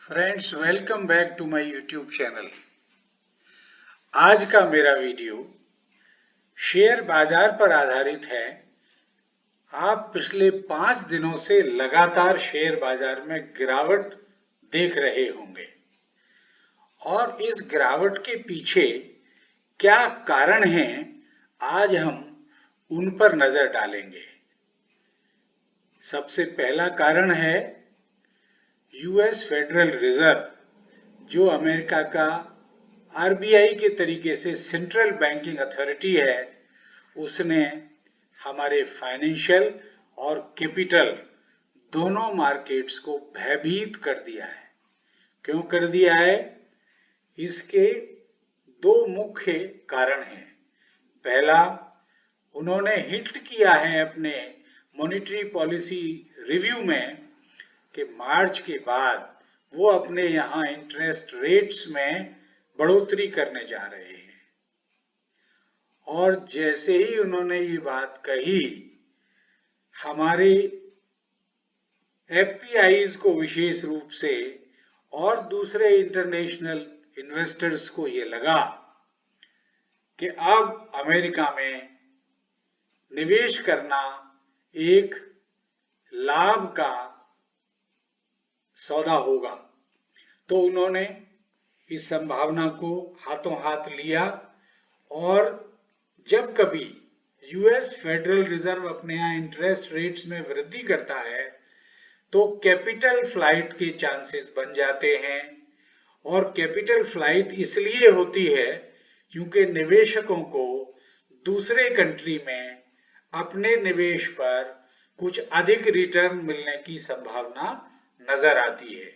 Friends, welcome back to my YouTube channel. आज का मेरा वीडियो शेयर बाजार पर आधारित है। आप पिछले 5 दिनों से लगातार शेयर बाजार में गिरावट देख रहे होंगे और इस गिरावट के पीछे क्या कारण हैं, आज हम उन पर नजर डालेंगे। सबसे पहला कारण है यूएस फेडरल रिजर्व, जो अमेरिका का आरबीआई के तरीके से सेंट्रल बैंकिंग अथॉरिटी है। उसने हमारे फाइनेंशियल और कैपिटल दोनों मार्केट्स को भयभीत कर दिया है। क्यों कर दिया है? इसके दो मुख्य कारण हैं। पहला, उन्होंने हिंट किया है अपने मॉनेटरी पॉलिसी रिव्यू में कि मार्च के बाद वो अपने यहाँ इंटरेस्ट रेट्स में बढ़ोतरी करने जा रहे हैं। और जैसे ही उन्होंने ये बात कही, हमारे एफपीआईज को विशेष रूप से और दूसरे इंटरनेशनल इन्वेस्टर्स को ये लगा कि अब अमेरिका में निवेश करना एक लाभ का सौदा होगा। तो उन्होंने इस संभावना को हाथों हाथ लिया और जब कभी यूएस फेडरल रिजर्व अपने यहाँ इंटरेस्ट रेट्स में वृद्धि करता है तो कैपिटल फ्लाइट के चांसेस बन जाते हैं। और कैपिटल फ्लाइट इसलिए होती है क्योंकि निवेशकों को दूसरे कंट्री में अपने निवेश पर कुछ अधिक रिटर्न मिलने की संभावना नजर आती है।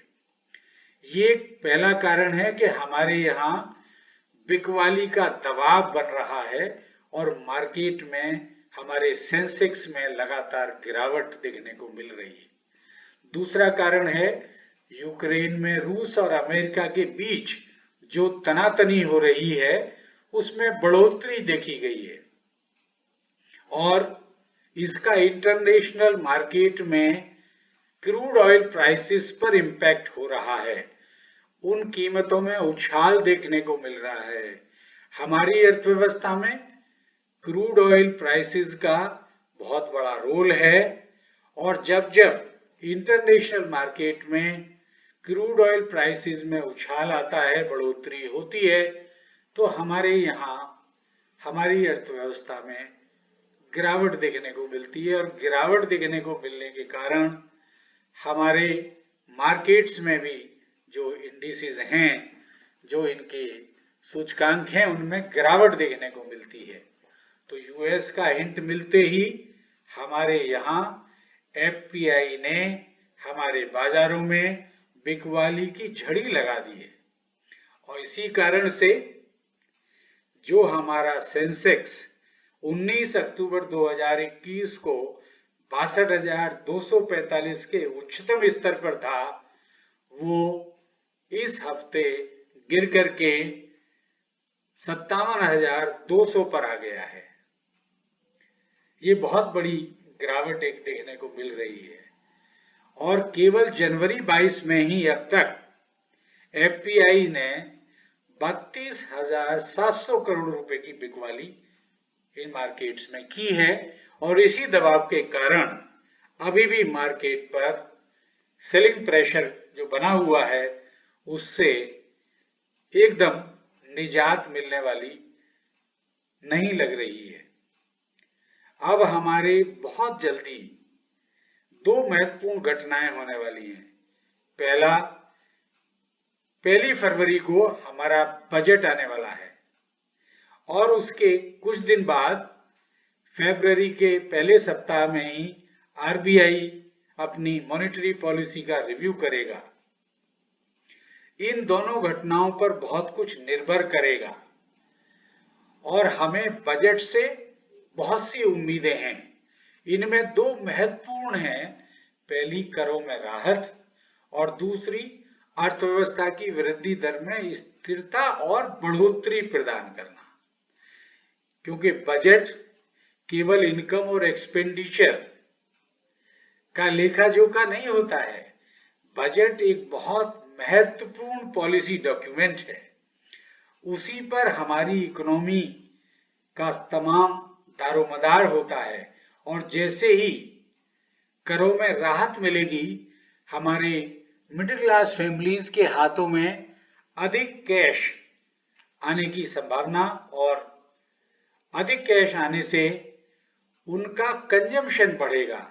ये पहला कारण है कि हमारे यहाँ बिकवाली का दबाव बन रहा है और मार्केट में हमारे सेंसेक्स में लगातार गिरावट देखने को मिल रही है। दूसरा कारण है यूक्रेन में रूस और अमेरिका के बीच जो तनातनी हो रही है उसमें बढ़ोतरी देखी गई है और इसका इंटरनेशनल मार्केट में क्रूड ऑयल प्राइसेस पर इम्पैक्ट हो रहा है। उन कीमतों में उछाल देखने को मिल रहा है। हमारी अर्थव्यवस्था में क्रूड ऑयल प्राइसेस का बहुत बड़ा रोल है और जब जब इंटरनेशनल मार्केट में क्रूड ऑयल प्राइसेस में उछाल आता है, बढ़ोतरी होती है, तो हमारे यहाँ हमारी अर्थव्यवस्था में गिरावट देखने को मिलती है। और गिरावट देखने को मिलने के कारण हमारे मार्केट्स में भी जो इंडिसेस हैं, जो इनके सूचकांक हैं, उनमें गिरावट देखने को मिलती है। तो यूएस का हिंट मिलते ही हमारे यहाँ एफपीआई ने हमारे बाजारों में बिकवाली की झड़ी लगा दी है और इसी कारण से जो हमारा सेंसेक्स 19 अक्टूबर 2021 को 62,245 के उच्चतम स्तर पर था, वो इस हफ्ते गिर करके 57,200 पर आ गया है। ये बहुत बड़ी गिरावट एक देखने को मिल रही है और केवल जनवरी 22 में ही अब तक एफपीआई ने 32,700 करोड़ रुपए की बिकवाली इन मार्केट्स में की है और इसी दबाव के कारण अभी भी मार्केट पर सेलिंग प्रेशर जो बना हुआ है उससे एकदम निजात मिलने वाली नहीं लग रही है। अब हमारे बहुत जल्दी दो महत्वपूर्ण घटनाएं होने वाली हैं। पहला, 1 फरवरी को हमारा बजट आने वाला है और उसके कुछ दिन बाद फरवरी के पहले सप्ताह में ही आरबीआई अपनी मॉनेटरी पॉलिसी का रिव्यू करेगा। इन दोनों घटनाओं पर बहुत कुछ निर्भर करेगा और हमें बजट से बहुत सी उम्मीदें हैं। इनमें दो महत्वपूर्ण हैं। पहली, करों में राहत और दूसरी, अर्थव्यवस्था की वृद्धि दर में स्थिरता और बढ़ोतरी प्रदान करना। क्योंकि बजट केवल इनकम और एक्सपेंडिचर का लेखा जोखा नहीं होता है। बजट एक बहुत महत्वपूर्ण पॉलिसी डॉक्यूमेंट है, उसी पर हमारी इकोनॉमी का तमाम दारोमदार होता है। और जैसे ही करों में राहत मिलेगी, हमारे मिडिल क्लास फैमिलीज के हाथों में अधिक कैश आने की संभावना, और अधिक कैश आने से उनका कंजम्पशन बढ़ेगा।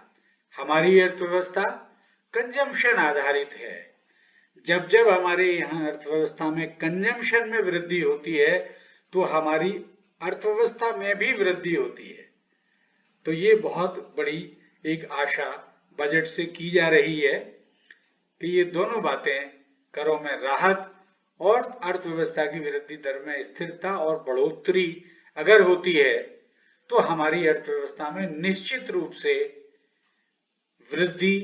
हमारी अर्थव्यवस्था कंजम्पशन आधारित है। जब जब हमारे यहाँ अर्थव्यवस्था में कंजम्पशन में वृद्धि होती है तो हमारी अर्थव्यवस्था में भी वृद्धि होती है। तो ये बहुत बड़ी एक आशा बजट से की जा रही है कि ये दोनों बातें, करों में राहत और अर्थव्यवस्था की वृद्धि दर में स्थिरता और बढ़ोतरी अगर होती है तो हमारी अर्थव्यवस्था में निश्चित रूप से वृद्धि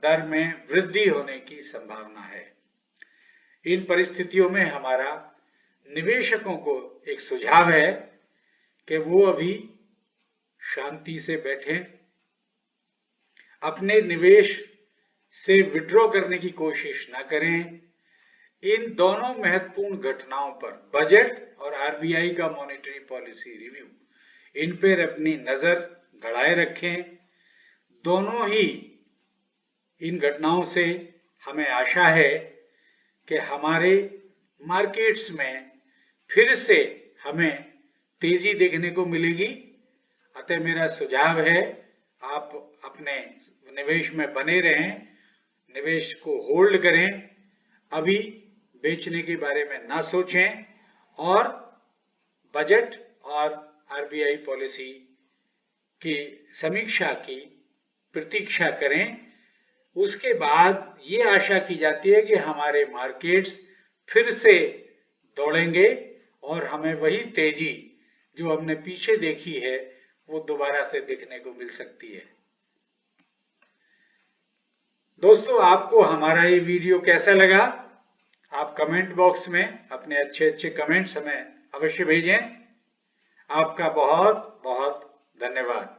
दर में वृद्धि होने की संभावना है। इन परिस्थितियों में हमारा निवेशकों को एक सुझाव है कि वो अभी शांति से बैठें, अपने निवेश से विड्रॉ करने की कोशिश ना करें। इन दोनों महत्वपूर्ण घटनाओं पर, बजट और आरबीआई का मॉनेटरी पॉलिसी रिव्यू, इन पर अपनी नजर गड़ाए रखें। दोनों ही इन घटनाओं से हमें आशा है कि हमारे मार्केट्स में फिर से हमें तेजी देखने को मिलेगी। अतः मेरा सुझाव है, आप अपने निवेश में बने रहें, निवेश को होल्ड करें, अभी बेचने के बारे में ना सोचें और बजट और आरबीआई पॉलिसी की समीक्षा की प्रतीक्षा करें। उसके बाद ये आशा की जाती है कि हमारे मार्केट्स फिर से दौड़ेंगे और हमें वही तेजी जो हमने पीछे देखी है वो दोबारा से देखने को मिल सकती है। दोस्तों, आपको हमारा ये वीडियो कैसा लगा? आप कमेंट बॉक्स में अपने अच्छे अच्छे कमेंट्स हमें अवश्य भेजें। आपका बहुत बहुत धन्यवाद।